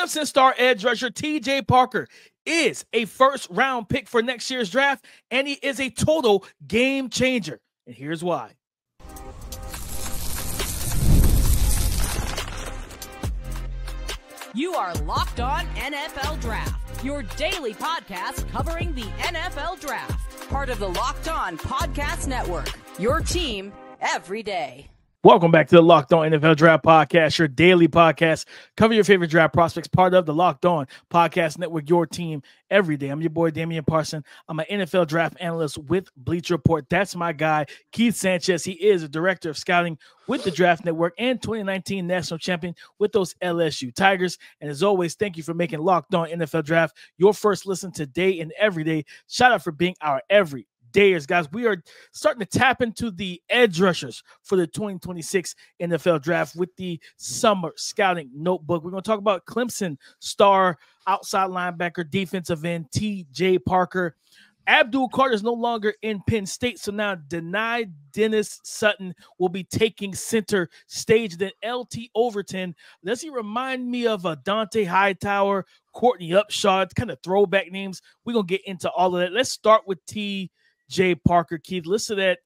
Clemson star edge rusher TJ Parker is a first-round pick for next year's draft, and he is a total game changer. And here's why. You are Locked On NFL Draft, your daily podcast covering the NFL Draft. Part of the Locked On Podcast Network, your team every day. Welcome back to the Locked On NFL Draft Podcast, your daily podcast. Cover your favorite draft prospects, part of the Locked On Podcast Network, your team every day. I'm your boy, Damian Parson. I'm an NFL draft analyst with Bleacher Report. That's my guy, Keith Sanchez. He is a director of scouting with the Draft Network and 2019 national champion with those LSU Tigers. And as always, thank you for making Locked On NFL Draft your first listen today and every day. Shout out for being our every Dayers, guys. We are starting to tap into the edge rushers for the 2026 NFL Draft with the Summer Scouting Notebook. We're going to talk about Clemson star outside linebacker, defensive end TJ Parker. Abdul Carter is no longer in Penn State, so now Dani Dennis-Sutton will be taking center stage. Then LT Overton, does he remind me of a Dante Hightower, Courtney Upshaw? It's kind of throwback names. We're going to get into all of that. Let's start with TJ Parker, Keith, listed at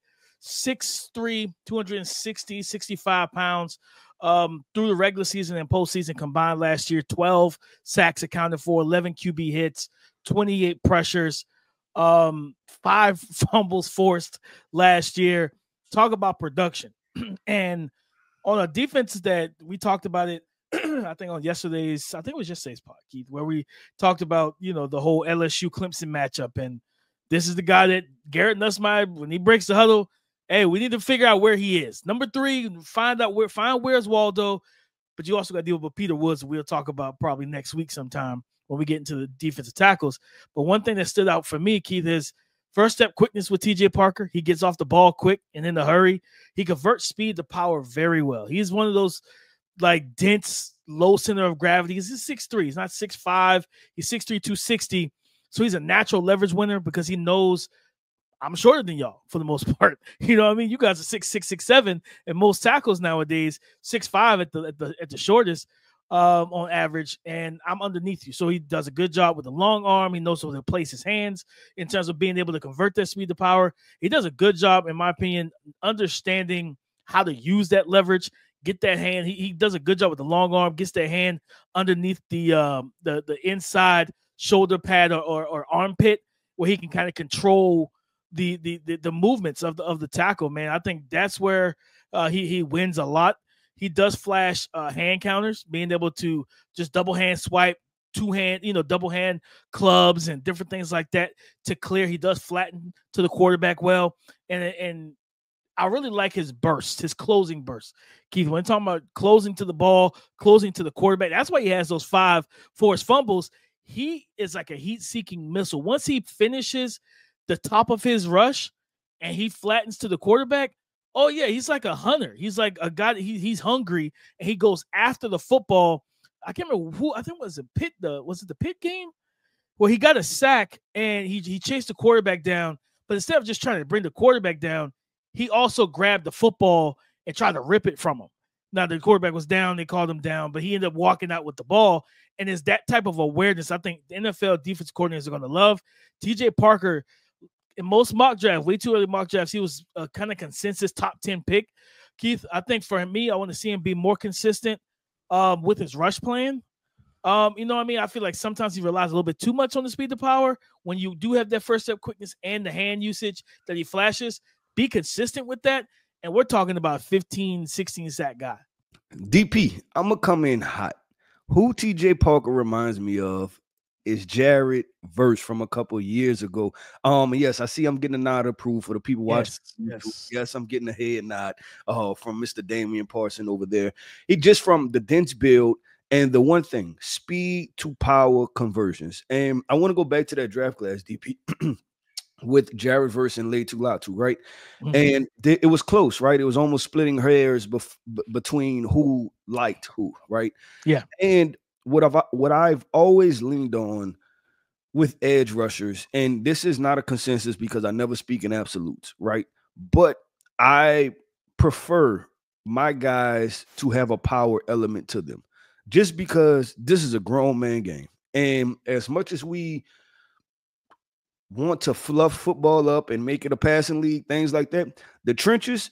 6'3", 260, 65 pounds through the regular season and postseason combined last year. 12 sacks accounted for, 11 QB hits, 28 pressures, 5 fumbles forced last year. Talk about production. And on a defense that we talked about it, I think on yesterday's, I think it was yesterday's pod, Keith, where we talked about, the whole LSU Clemson matchup. And this is the guy that Garrett Nussmeier, when he breaks the huddle, hey, we need to figure out where he is. Number 3, find where's Waldo, but you also got to deal with Peter Woods. We'll talk about probably next week sometime when we get into the defensive tackles. But one thing that stood out for me, Keith, is first step quickness with TJ Parker. He gets off the ball quick and in a hurry. He converts speed to power very well. He's one of those like dense, low center of gravity. He's 6'3". He's not 6'5". He's 6'3", 260. So he's a natural leverage winner because he knows I'm shorter than y'all for the most part. You know what I mean? You guys are 6'6", 6'7", and most tackles nowadays 6'5" at the shortest on average, and I'm underneath you. So he does a good job with the long arm. He knows where to place his hands in terms of being able to convert that speed to power. He does a good job, in my opinion, understanding how to use that leverage, get that hand. He does a good job with the long arm, gets that hand underneath the inside shoulder pad or armpit, where he can kind of control the movements of the tackle. Man, I think that's where he wins a lot. He does flash hand counters, being able to just double hand swipe, double hand clubs and different things like that to clear. He does flatten to the quarterback well, and I really like his burst, his closing burst. Keith, when talking about closing to the ball, closing to the quarterback, that's why he has those 5 forced fumbles. He is like a heat-seeking missile. Once he finishes the top of his rush and he flattens to the quarterback, oh, yeah, he's like a hunter. He's like a guy, he's hungry, and he goes after the football. I can't remember who, I think was it the Pitt game? Where he got a sack and he chased the quarterback down, but instead of just trying to bring the quarterback down, he also grabbed the football and tried to rip it from him. Now, the quarterback was down, they called him down, but he ended up walking out with the ball. And it's that type of awareness I think the NFL defense coordinators are going to love. TJ Parker, in most mock drafts, way too early mock drafts, he was a kind of consensus top 10 pick. Keith, I think for me, I want to see him be more consistent with his rush plan. You know what I mean? I feel like sometimes he relies a little bit too much on the speed to power. When you do have that first step quickness and the hand usage that he flashes, be consistent with that. And we're talking about 15, 16 sack guy. DP, I'm going to come in hot. Who TJ Parker reminds me of is Jared Verse from a couple of years ago. Yes, I see I'm getting a nod of approval for the people watching. Yes, I'm getting a head nod from Mr. Damian Parson over there. He just from the dense build and the one thing, speed to power conversions. And I want to go back to that draft class, DP. With Jared Verse and Latu Latu, right? Mm-hmm. And it was close, right? It was almost splitting hairs between who liked who, right? Yeah. And what I've always leaned on with edge rushers, and this is not a consensus because I never speak in absolutes, right? But I prefer my guys to have a power element to them. just because this is a grown man game. And as much as we want to fluff football up and make it a passing league, things like that, the trenches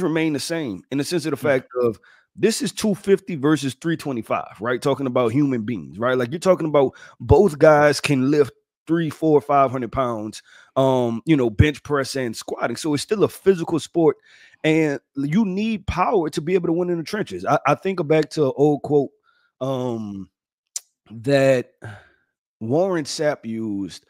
remain the same in the sense of the fact of this is 250 versus 325, right? Talking about human beings, right? Like you're talking about both guys can lift 300, 400, 500 pounds, bench press and squatting. So it's still a physical sport, and you need power to be able to win in the trenches. I think back to an old quote that Warren Sapp used.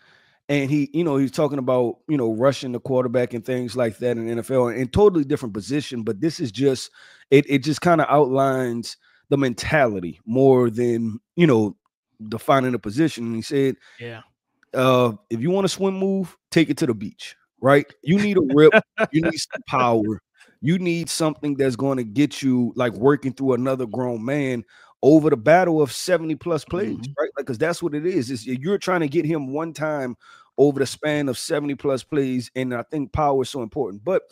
And he's talking about, rushing the quarterback and things like that in the NFL, in totally different position. But this is just, it just kind of outlines the mentality more than, defining a position. And he said, if you want a swim move, take it to the beach, right? You need a rip. You need some power. You need something that's going to get you like working through another grown man over the battle of 70 plus plays, right? Like, because that's what it is. You're trying to get him one time over the span of 70 plus plays. And I think power is so important. But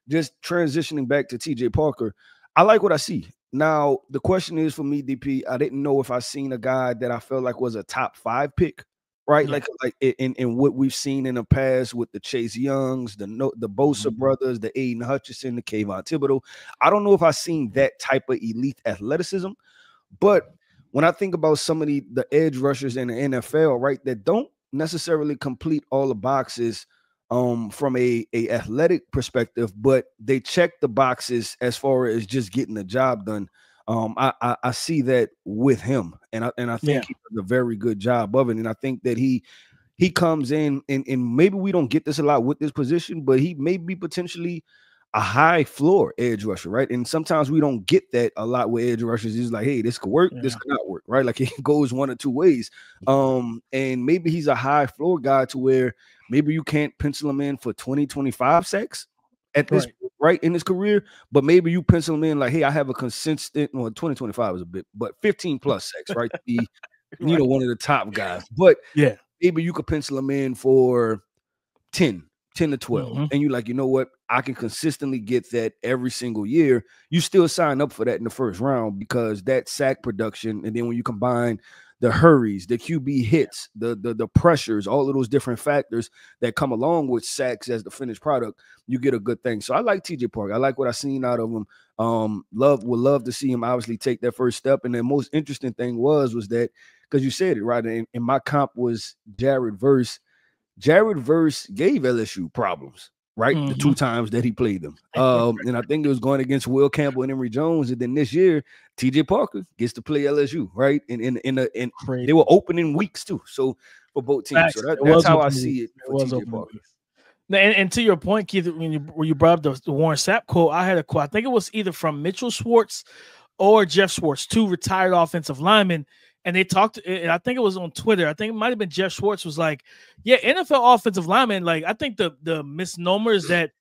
just transitioning back to TJ Parker, I like what I see. Now, the question is for me, DP, I didn't know if I seen a guy that I felt like was a top 5 pick, right? Yeah. Like in what we've seen in the past with the Chase Youngs, the Bosa brothers, the Aiden Hutchinson, the Kayvon Thibodeau. I don't know if I seen that type of elite athleticism. But when I think about some of the edge rushers in the NFL, right, that don't necessarily complete all the boxes from a athletic perspective, but they check the boxes as far as just getting the job done. I see that with him, and I think he does a very good job of it. And I think that he comes in, and maybe we don't get this a lot with this position, but he may be potentially a high floor edge rusher, right? And sometimes we don't get that a lot with edge rushers. He's like, hey, this could work, this could not work, right? Like it goes one or two ways. And maybe he's a high floor guy to where maybe you can't pencil him in for 20, 25 sacks at this right in his career, but maybe you pencil him in like, hey, I have a consistent, well, 2025 is a bit, but 15 plus sacks, right? To be, one of the top guys. But maybe you could pencil him in for 10 to 12. And you're like, you know what? I can consistently get that every single year. You still sign up for that in the first round because that sack production, and then when you combine the hurries, the QB hits, the pressures, all of those different factors that come along with sacks as the finished product, you get a good thing. So I like TJ Parker. I like what I seen out of him. Would love to see him obviously take that first step. And the most interesting thing was that, because you said it right, and my comp was Jared Verse. Jared Verse gave LSU problems, right? The 2 times that he played them. And I think it was going against Will Campbell and Emory Jones. And then this year, TJ Parker gets to play LSU, right? And they were opening weeks too. So for both teams. So that's how I see it for TJ Parker. And to your point, Keith, when you brought up the Warren Sapp quote, I had a quote. I think it was either from Mitchell Schwartz or Jeff Schwartz, 2 retired offensive linemen. And they talked, and I think it was on Twitter. I think it might have been Jeff Schwartz was like, yeah, NFL offensive linemen, like I think the misnomer is that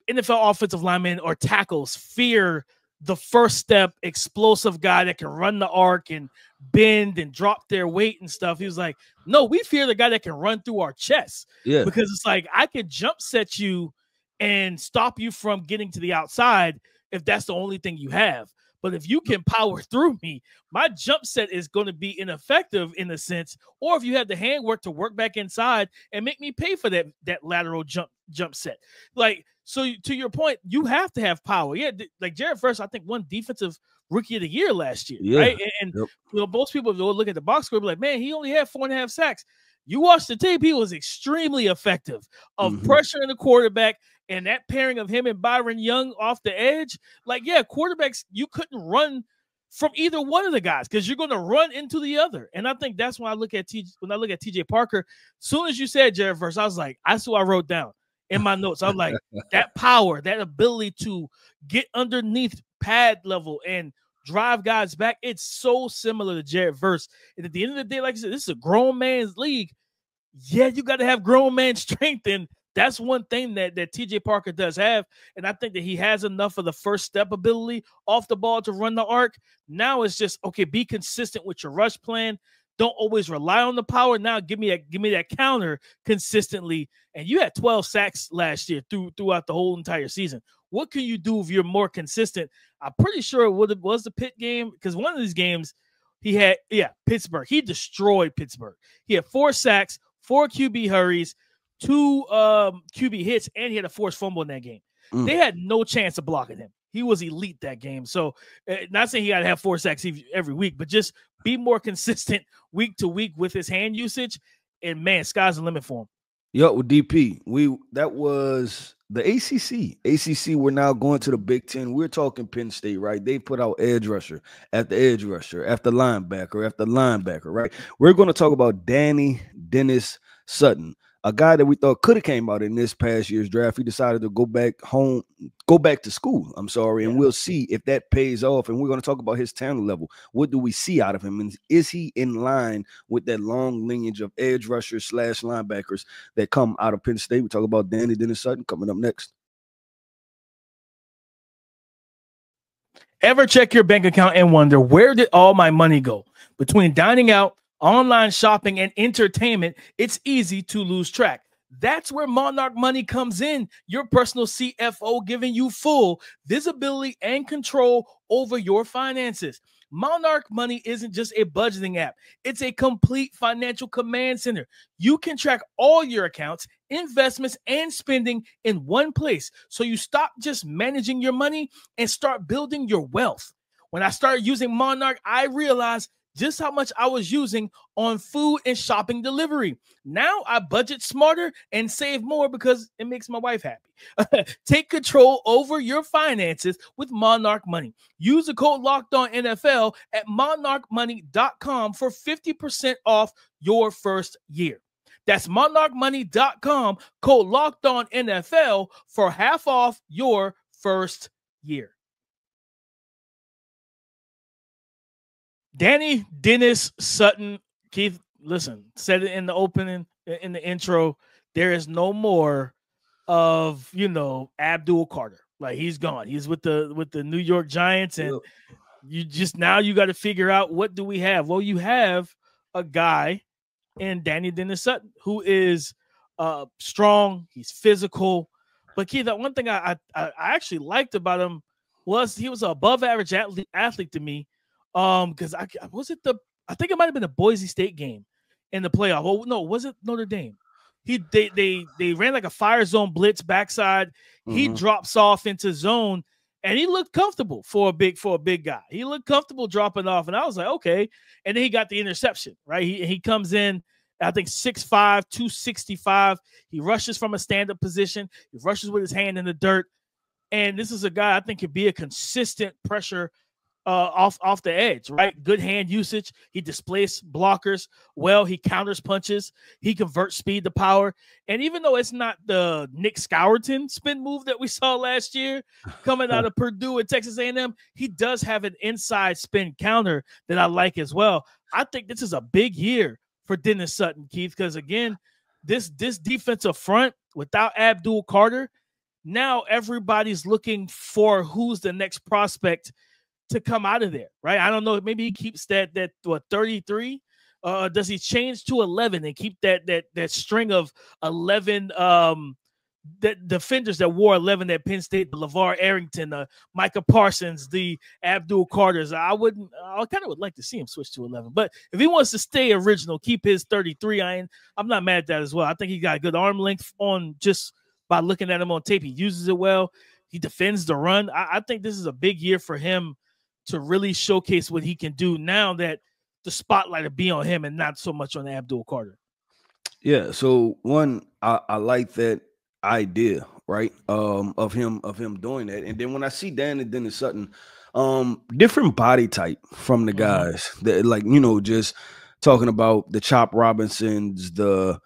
NFL offensive linemen or tackles fear the first step explosive guy that can run the arc and bend and drop their weight and stuff. He was like, no, we fear the guy that can run through our chests. Yeah. Because it's like, I could jump set you and stop you from getting to the outside if that's the only thing you have. But if you can power through me, my jump set is going to be ineffective in a sense. Or if you have the handwork to work back inside and make me pay for that lateral jump set. Like, so to your point, you have to have power. Yeah, like Jared Verse, I think won defensive rookie of the year last year, right? And most people will look at the box score and be like, man, he only had 4.5 sacks. You watch the tape, he was extremely effective of pressuring the quarterback. And that pairing of him and Byron Young off the edge, like, yeah, quarterbacks, you couldn't run from either one of the guys because you're going to run into the other. And I think that's when I look at TJ Parker. As soon as you said Jared Verse, I was like, that's what I wrote down in my notes. I'm like, that power, that ability to get underneath pad level and drive guys back, it's so similar to Jared Verse. And at the end of the day, like I said, this is a grown man's league. Yeah, you got to have grown man strength, and that's one thing that TJ Parker does have, and I think that he has enough of the first step ability off the ball to run the arc. Now it's just, okay, be consistent with your rush plan. Don't always rely on the power. Now give me that counter consistently. And you had 12 sacks last year throughout the whole entire season. What can you do if you're more consistent? I'm pretty sure it was the Pitt game, because one of these games, He had, Pittsburgh. He destroyed Pittsburgh. He had 4 sacks, 4 QB hurries, 2 QB hits, and he had a forced fumble in that game. They had no chance of blocking him. He was elite that game. So not saying he got to have 4 sacks every week, but just be more consistent week to week with his hand usage. And, man, sky's the limit for him. Yo, with DP, that was the ACC. ACC, we're now going to the Big Ten. We're talking Penn State, right? They put out edge rusher after edge rusher, after linebacker, right? We're going to talk about Dani Dennis-Sutton, a guy that we thought could have came out in this past year's draft. He decided to go back to school. And we'll see if that pays off. And we're going to talk about his talent level. What do we see out of him? And is he in line with that long lineage of edge rushers / linebackers that come out of Penn State? We talk about Dani Dennis-Sutton coming up next. Ever check your bank account and wonder, where did all my money go? Between dining out, online shopping, and entertainment, it's easy to lose track. That's where Monarch Money comes in, your personal CFO, giving you full visibility and control over your finances. Monarch Money isn't just a budgeting app. It's a complete financial command center. You can track all your accounts, investments, and spending in one place, so you stop just managing your money and start building your wealth. When I started using Monarch, I realized just how much I was using on food and shopping delivery. Now I budget smarter and save more because it makes my wife happy. Take control over your finances with Monarch Money. Use the code LOCKEDONNFL at monarchmoney.com for 50% off your first year. That's monarchmoney.com, code LOCKEDONNFL for half off your first year. Dani Dennis-Sutton, Keith, listen, said it in the opening, in the intro, there is no more of, Abdul Carter. Like, he's gone. He's with the New York Giants, and you got to figure out, what do we have? Well, you have a guy in Dani Dennis-Sutton who is strong, he's physical. But Keith, that one thing I actually liked about him was he was an above average athlete to me. Because I think it might have been a Boise State game in the playoff. Well, no, was it Notre Dame? They ran like a fire zone blitz backside. He drops off into zone, and he looked comfortable for a big guy. He looked comfortable dropping off, and I was like, okay. And then he got the interception, right? He comes in, I think 6'5", 265. He rushes from a stand-up position. He rushes with his hand in the dirt. And this is a guy I think could be a consistent pressure off the edge, right? Good hand usage. He displays blockers well. He counters punches. He converts speed to power. And even though it's not the Nick Scourton spin move that we saw last year coming out of Purdue and Texas A&M, he does have an inside spin counter that I like as well. I think this is a big year for Dennis-Sutton, Keith, because again, this defensive front without Abdul Carter, now everybody's looking for who's the next prospect to come out of there, right? I don't know. Maybe he keeps that 33. Does he change to 11 and keep that string of 11 defenders that wore 11 at Penn State, the LeVar Arrington, Micah Parsons, the Abdul Carters? I kind of would like to see him switch to 11. But if he wants to stay original, keep his 33, I'm not mad at that as well. I think he got a good arm length on just by looking at him on tape. He uses it well. He defends the run. I think this is a big year for him to really showcase what he can do now that the spotlight will be on him and not so much on Abdul Carter. Yeah. So one, I like that idea, right? Of him doing that. And then when I see Dani Dennis-Sutton, different body type from the guys that, like, just talking about the Chop Robinsons, the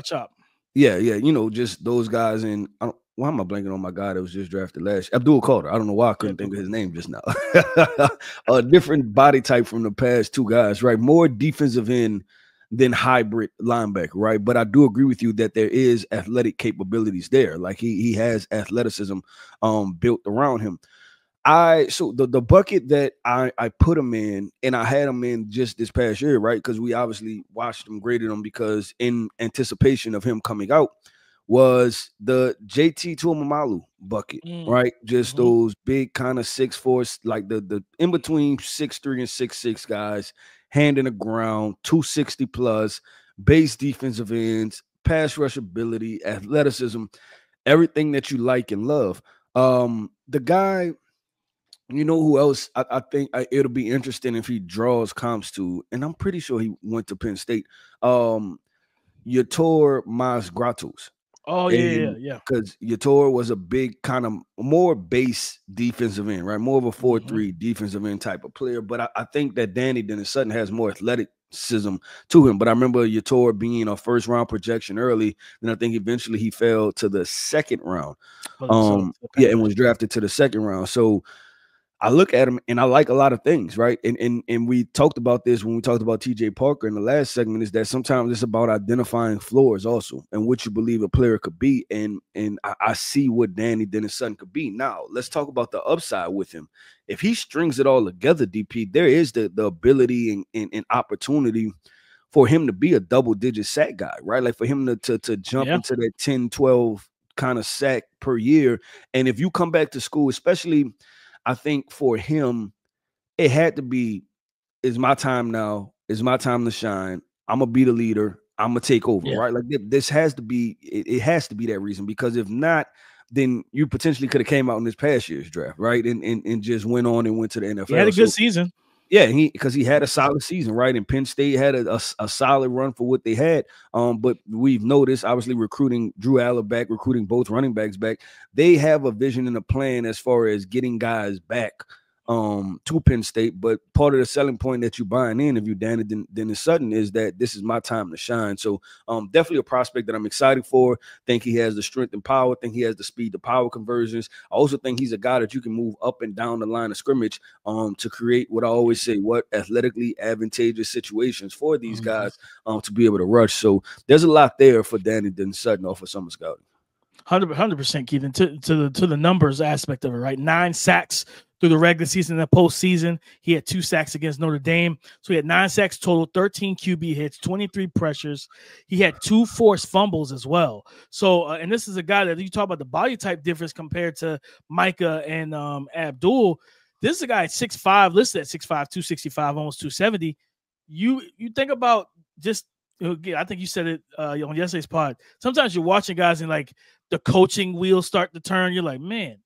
Chop. Yeah, just those guys. And why am I blanking on my guy that was just drafted last year? Abdul Carter. I don't know why I couldn't think of his name just now. A different body type from the past two guys, right? More defensive end than hybrid linebacker, right? But I do agree with you that there is athletic capabilities there. Like he has athleticism built around him. So the bucket that I put him in, and I had him in just this past year, right? Because we obviously watched him, graded him, because in anticipation of him coming out, was the JT Tuamamalu bucket, right? Just those big kind of 6'4", like the in between 6'3" and 6'6" guys, hand in the ground, 260 plus, base defensive ends, pass rush ability, athleticism, everything that you like and love. The guy, you know who else I think it'll be interesting if he draws comps to, and I'm pretty sure he went to Penn State. Yator Masgratus. Oh, yeah. Because Yator was a big kind of more base defensive end, right? More of a 4-3 defensive end type of player. But I think that Dani Dennis-Sutton has more athleticism to him. But I remember Yator being a first round projection early. Then I think eventually he fell to the second round. And was drafted to the second round. So I look at him and I like a lot of things, right? And we talked about this when we talked about TJ Parker in the last segment, is that sometimes it's about identifying floors also and what you believe a player could be. And I see what Dani Dennis-Sutton could be. Now, let's talk about the upside with him. If he strings it all together, DP, there is the ability and opportunity for him to be a double-digit sack guy, right? Like for him to jump into that 10, 12 kind of sack per year. And if you come back to school, especially – I think for him, it had to be, it's my time now. It's my time to shine. I'm going to be the leader. I'm going to take over, right? Like this has to be, it has to be that reason, because if not, then you potentially could have came out in this past year's draft, right? And just went on and went to the NFL. He had a good season. Yeah, because he had a solid season, right? And Penn State had a solid run for what they had. But we've noticed, obviously, recruiting Drew Aller back, recruiting both running backs back. They have a vision and a plan as far as getting guys back to Penn State. But part of the selling point that you're buying in, if you Dani Dennis-Sutton, is that this is my time to shine. So definitely a prospect that I'm excited for. Think he has the strength and power. Think he has the speed to power conversions. I also think he's a guy that you can move up and down the line of scrimmage to create what I always say, what athletically advantageous situations for these guys to be able to rush. So there's a lot there for Dani Dennis-Sutton off of summer scouting. 100%, Keith. And to the numbers aspect of it, right? 9 sacks through the regular season and the postseason. He had 2 sacks against Notre Dame. So he had 9 sacks total, 13 QB hits, 23 pressures. He had 2 forced fumbles as well. So, and this is a guy that you talk about the body type difference compared to Micah and Abdul. This is a guy at 6'5", listed at 6'5", 265, almost 270. You think about just, I think you said it on yesterday's pod. Sometimes you're watching guys and like the coaching wheels start to turn. You're like, man,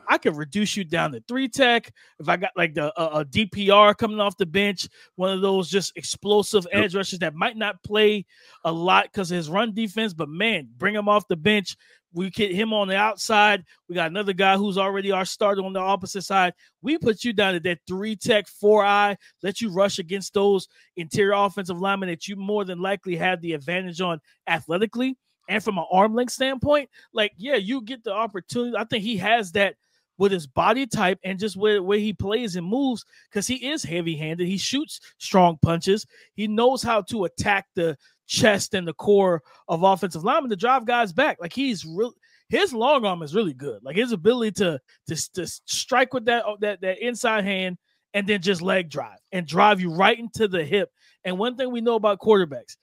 I could reduce you down to 3 tech. If I got like a DPR coming off the bench, one of those just explosive edge rushers that might not play a lot because of his run defense, but man, bring him off the bench. We get him on the outside. We got another guy who's already our starter on the opposite side. We put you down to that 3 tech, 4-eye, let you rush against those interior offensive linemen that you more than likely have the advantage on athletically. And from an arm length standpoint, like, yeah, you get the opportunity. I think he has that with his body type and just where he plays and moves, because he is heavy-handed. He shoots strong punches. He knows how to attack the chest and the core of offensive linemen to drive guys back. Like, he's real. His long arm is really good. Like, his ability to strike with that inside hand and then just leg drive and drive you right into the hip. And one thing we know about quarterbacks,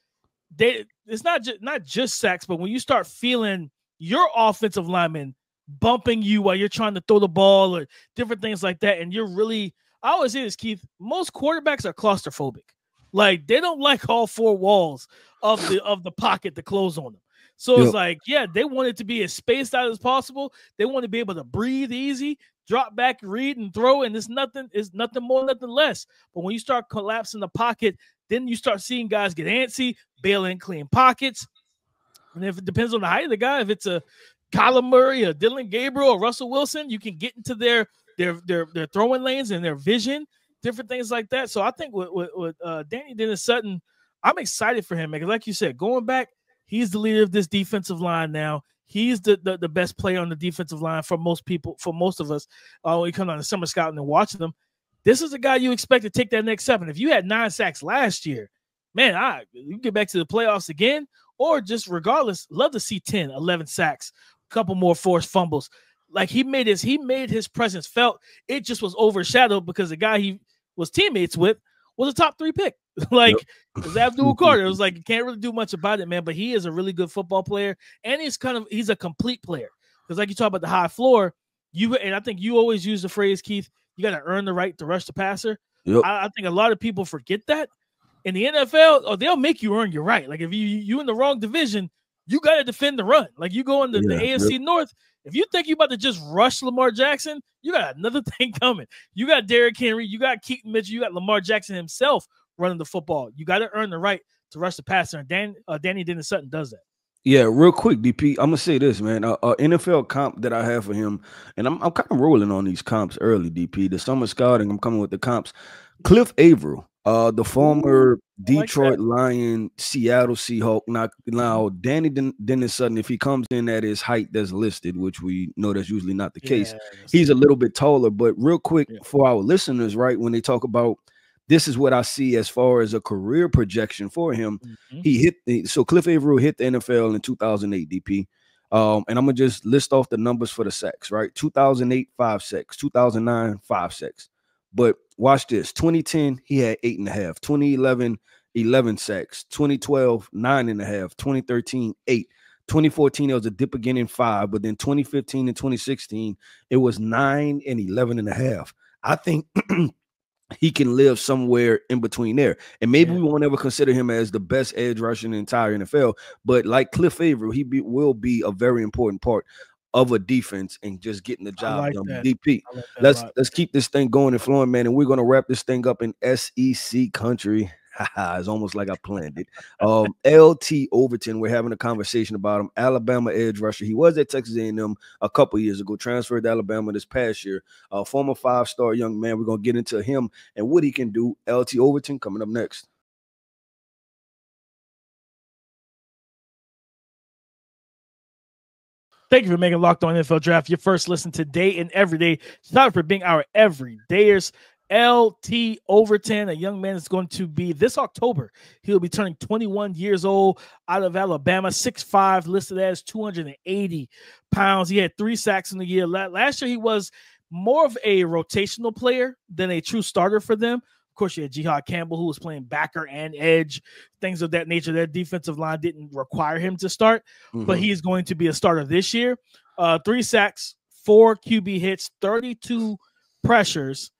it's not just sacks, but when you start feeling your offensive lineman bumping you while you're trying to throw the ball or different things like that, and you're really, I always say this, Keith, most quarterbacks are claustrophobic. Like, they don't like all 4 walls of the pocket to close on them. So it's like, yeah, they want it to be as spaced out as possible. They want to be able to breathe easy, drop back, read, and throw, and it's nothing more, nothing less. But when you start collapsing the pocket, then you start seeing guys get antsy, bail in clean pockets. And if it depends on the height of the guy, if it's a Kyler Murray, a Dylan Gabriel, or Russell Wilson, you can get into their throwing lanes and their vision, different things like that. So I think with Dani Dennis-Sutton, I'm excited for him, because like you said, going back, he's the leader of this defensive line now. He's the best player on the defensive line for most people, for most of us. We come on the summer scouting and watching them. This is a guy you expect to take that next step. And if you had 9 sacks last year, man, you get back to the playoffs again, or just regardless, love to see 10, 11 sacks, a couple more forced fumbles. Like, he made his presence felt. It just was overshadowed because the guy he was teammates with was a top 3 pick. Like, it's Abdul Carter. It was like, you can't really do much about it, man. But he is a really good football player, and he's a complete player. Because like you talk about the high floor, and I think you always use the phrase, Keith, you got to earn the right to rush the passer. Yep. I think a lot of people forget that. In the NFL, they'll make you earn your right. Like, if you in the wrong division, you got to defend the run. Like, you go in the AFC North, if you think you about to just rush Lamar Jackson, you got another thing coming. You got Derrick Henry, you got Keaton Mitchell, you got Lamar Jackson himself running the football. You got to earn the right to rush the passer, and Dani Dennis-Sutton does that. Yeah, real quick, DP, I'm gonna say this, man. NFL comp that I have for him, and I'm kind of rolling on these comps early, DP. The summer scouting, I'm coming with the comps. Cliff Averill, the former Detroit Lion, Seattle Seahawk. Now Dani Dennis-Sutton, if he comes in at his height that's listed, which we know that's usually not the case, he's a little bit taller. But real quick for our listeners, right, when they talk about this is what I see as far as a career projection for him. So Cliff Averill hit the NFL in 2008, DP. And I'm going to just list off the numbers for the sacks, right? 2008, 5 sacks. 2009, 5 sacks. But watch this. 2010, he had 8.5. 2011, 11 sacks. 2012, 9.5. 2013, 8. 2014, it was a dip again in 5. But then 2015 and 2016, it was 9 and 11.5. I think he can live somewhere in between there. And maybe we won't ever consider him as the best edge rusher in the entire NFL. But like Cliff Averill, will be a very important part of a defense and just getting the job done. DP, let's keep this thing going and flowing, man. And we're going to wrap this thing up in SEC country. It's almost like I planned it. LT Overton, we're having a conversation about him. Alabama edge rusher. He was at Texas A&M a couple years ago, transferred to Alabama this past year. Former 5-star young man. We're going to get into him and what he can do. LT Overton coming up next. Thank you for making Locked On NFL Draft your first listen today and every day. Shout out for being our everydayers. LT Overton, a young man is going to be this October. He'll be turning 21 years old, out of Alabama, 6'5", listed as 280 pounds. He had 3 sacks in the year. Last year, he was more of a rotational player than a true starter for them. Of course, you had Jihad Campbell, who was playing backer and edge, things of that nature. Their defensive line didn't require him to start, but he is going to be a starter this year. 3 sacks, 4 QB hits, 32 pressures,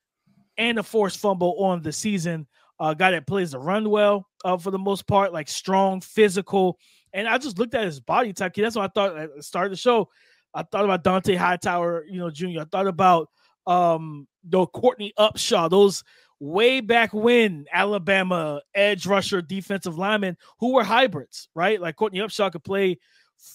and a forced fumble on the season. Guy that plays the run well for the most part, like strong, physical. And I just looked at his body type. That's what I thought at the start of the show. I thought about Dante Hightower, Jr. I thought about Courtney Upshaw, those way back when Alabama edge rusher defensive linemen who were hybrids, right? Like Courtney Upshaw could play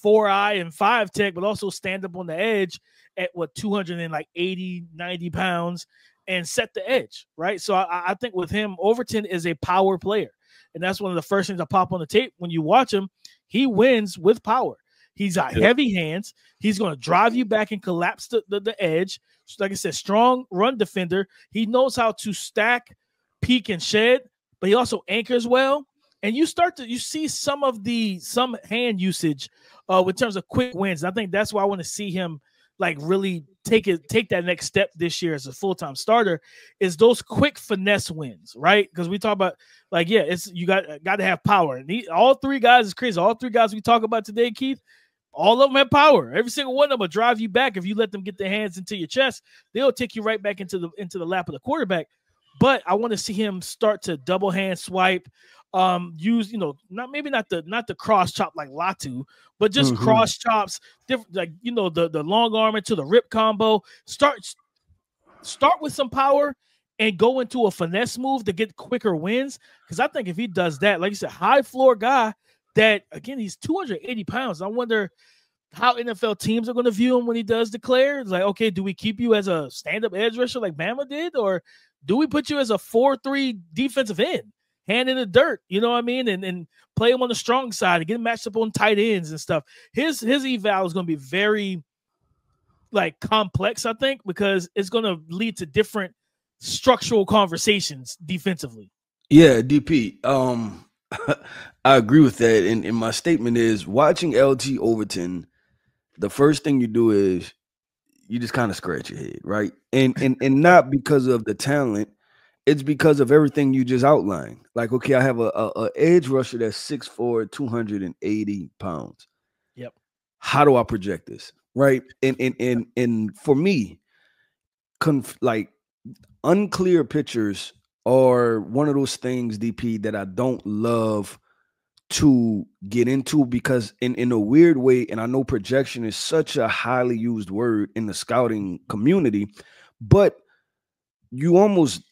4-eye and 5 tech, but also stand up on the edge at 280, 90 pounds and set the edge, right? So I think with him, Overton is a power player. And that's one of the first things that pop on the tape. When you watch him, he wins with power. He's got heavy hands. He's going to drive you back and collapse the edge. Like I said, strong run defender. He knows how to stack, peek, and shed, but he also anchors well. And you see some hand usage in terms of quick wins. And I think that's why I want to see him like really take that next step this year as a full-time starter, is those quick finesse wins, right? Because we talk about you got to have power. And all 3 guys is crazy. All 3 guys we talk about today, Keith, all of them have power. Every single one of them will drive you back. If you let them get their hands into your chest, they'll take you right back into the lap of the quarterback. But I want to see him start to double hand swipe, use not the cross chop like Latu, but just cross chops, different, like the long arm into the rip combo. Start with some power and go into a finesse move to get quicker wins. Because I think if he does that, like you said, high floor guy. That again, he's 280 pounds. I wonder how NFL teams are going to view him when he does declare. It's like, okay, do we keep you as a stand-up edge rusher like Bama did, or do we put you as a 4-3 defensive end, hand in the dirt? You know what I mean? And play him on the strong side and get him matched up on tight ends and stuff. His eval is going to be very complex, I think, because it's going to lead to different structural conversations defensively. Yeah, DP. I agree with that. And my statement is, watching LT Overton, the first thing you do is you just kind of scratch your head, right? And not because of the talent It's because of everything you just outlined. Like, okay, I have a edge rusher that's 6'4", 280 pounds. Yep. How do I project this? Right. And for me, like unclear pictures are one of those things, DP, that I don't love to get into, because in a weird way, and I know projection is such a highly used word in the scouting community, but you almost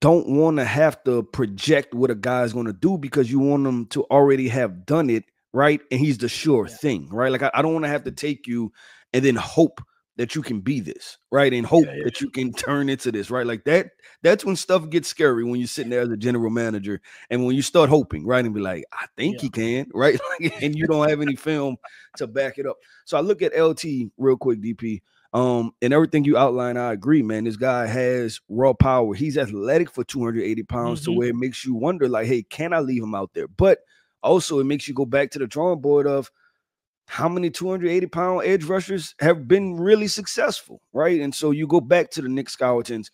don't want to have to project what a guy's going to do, because you want them to already have done it, right? And he's the sure thing, right? Like I don't want to have to take you and then hope that you can be this, right? And hope that you can turn into this, right? Like that's when stuff gets scary, when you're sitting there as a general manager and when you start hoping, right? And be like, I think he can, right? And you don't have any film to back it up. So I look at LT real quick, DP. And everything you outline, I agree, man. This guy has raw power. He's athletic for 280 pounds to where it makes you wonder, like, hey, can I leave him out there? But also it makes you go back to the drawing board of how many 280-pound edge rushers have been really successful, right? And so you go back to the Nick Scourtons.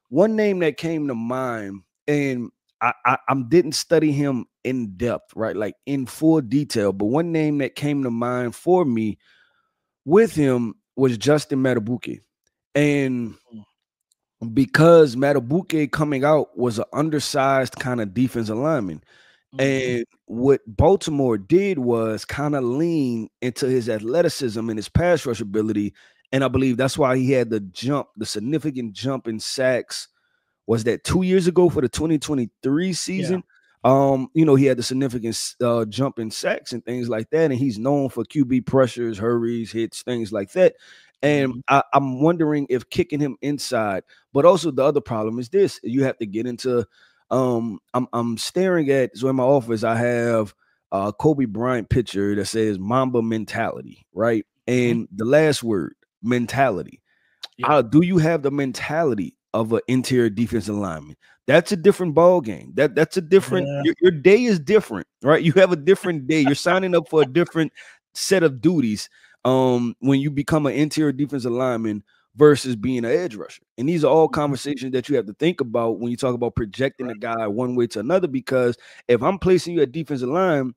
One name that came to mind, and I didn't study him in depth, right? Like in full detail, but one name that came to mind for me with him was Justin Matabuke. And because Matabuke coming out was an undersized kind of defensive lineman. And what Baltimore did was kind of lean into his athleticism and his pass rush ability. And I believe that's why he had the significant jump in sacks. Was that 2 years ago for the 2023 season? Yeah. He had the significant jump in sacks and things like that. And he's known for QB pressures, hurries, hits, things like that. And I'm wondering if kicking him inside, but also the other problem is this: you have to get into. I'm staring at, so in my office I have a Kobe Bryant picture that says Mamba mentality, right? And the last word, mentality. Do you have the mentality of an interior defensive lineman? That's a different ball game. That's a different. Your day is different, right? You have a different day. You're signing up for a different set of duties when you become an interior defensive lineman versus being an edge rusher. And these are all conversations that you have to think about when you talk about projecting a guy one way to another, because if I'm placing you at defensive line,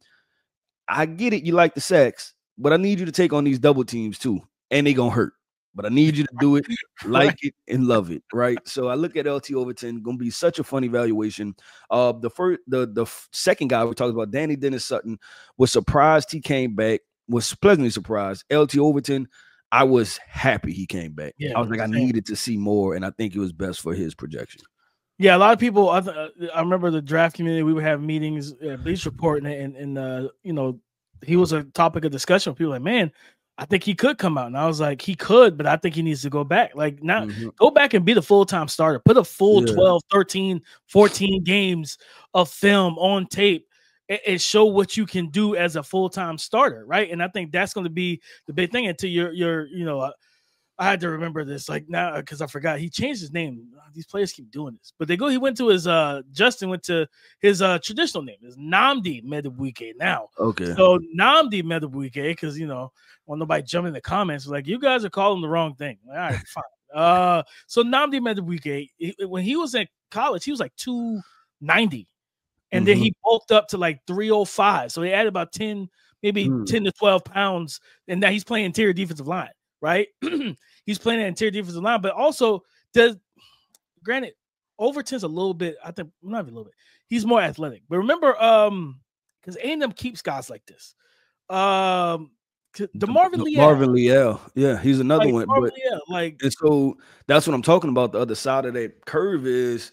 I get it, you like the sacks, but I need you to take on these double teams too, and they gonna hurt. But I need you to do it, like it, and love it, right? So I look at LT Overton, gonna be such a fun evaluation. The second guy we talked about, Dani Dennis-Sutton, was surprised he came back, was pleasantly surprised. LT Overton, I was happy he came back. I was like, I needed to see more, and I think it was best for his projection. Yeah, a lot of people. I remember the draft community. We would have meetings, Bleach Report, and he was a topic of discussion. People were like, man, I think he could come out, and I was like, he could, but I think he needs to go back. Like now, go back and be the full-time starter. Put a full 12, 13, 14 games of film on tape. And show what you can do as a full-time starter, right? And I think that's going to be the big thing. Until I had to remember this, like now, because I forgot he changed his name. These players keep doing this, but he went to his Justin went to his traditional name, is Nnamdi Madubuike now. Okay, so Nnamdi Madubuike, because when nobody jumping in the comments like, you guys are calling the wrong thing. Like, all right, fine. So Nnamdi Madubuike, when he was in college, he was like 290. And then he bulked up to like 305. So he added about 10, maybe 10 to 12 pounds. And now he's playing interior defensive line, right? He's playing an interior defensive line, but also granted, Overton's a little bit, I think, not even a little bit. He's more athletic. But remember, because A&M keeps guys like this. Marvin Leal. Yeah, he's another one. But, and so that's what I'm talking about. The other side of that curve is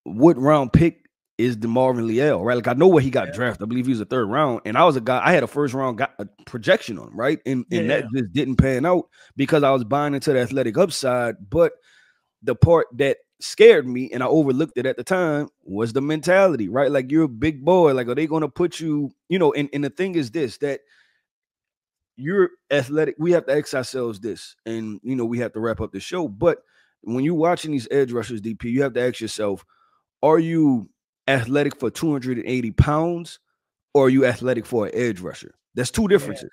what round pick is the Marvin Leal, right? Like I know where he got drafted. I believe he was a third round, and I was a guy. I had a first round projection on him, right? And that just didn't pan out because I was buying into the athletic upside. But the part that scared me, and I overlooked it at the time, was the mentality, right? Like you're a big boy. Like are they going to put you? And the thing is this, that you're athletic. We have to ask ourselves this, and we have to wrap up the show. But when you're watching these edge rushers, DP, you have to ask yourself: are you athletic for 280 pounds, or are you athletic for an edge rusher? That's two differences.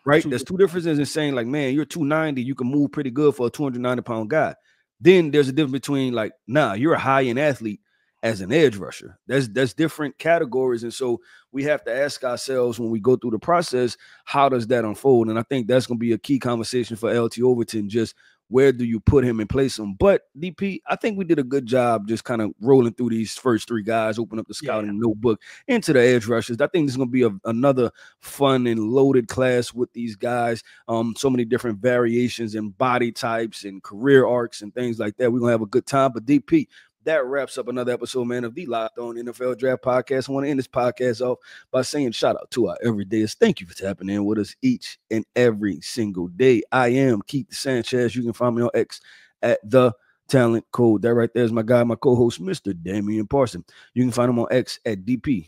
Right? There's two differences in saying, like, man, you're 290, you can move pretty good for a 290-pound guy. Then there's a difference between like, nah, you're a high-end athlete as an edge rusher. That's different categories. And so we have to ask ourselves when we go through the process, how does that unfold? And I think that's going to be a key conversation for LT Overton, just where do you put him and place him? But DP, I think we did a good job just kind of rolling through these first three guys, open up the scouting notebook into the edge rushers. I think this is going to be another fun and loaded class with these guys. So many different variations and body types and career arcs and things like that. We're going to have a good time. But DP, that wraps up another episode, man, of the Locked On NFL Draft Podcast. I want to end this podcast off by saying shout out to our everydayers. Thank you for tapping in with us each and every single day. I am Keith Sanchez. You can find me on X at The Talent Code. That right there is my guy, my co-host, Mr. Damian Parson. You can find him on X at DP_NFL.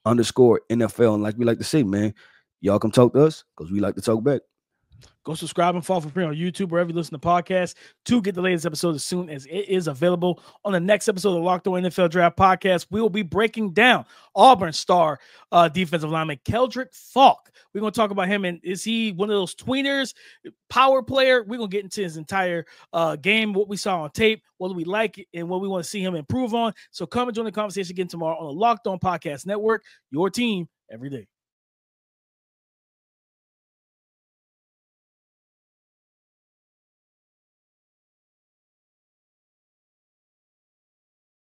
And like we like to say, man, y'all come talk to us because we like to talk back. Go subscribe and follow for free on YouTube, wherever you listen to podcasts, to get the latest episode as soon as it is available. On the next episode of the Locked On NFL Draft Podcast, we will be breaking down Auburn star defensive lineman Keldrick Faulk. We're going to talk about him, and is he one of those tweeners, power player? We're going to get into his entire game, what we saw on tape, what do we like, and what we want to see him improve on. So come and join the conversation again tomorrow on the Locked On Podcast Network, your team every day.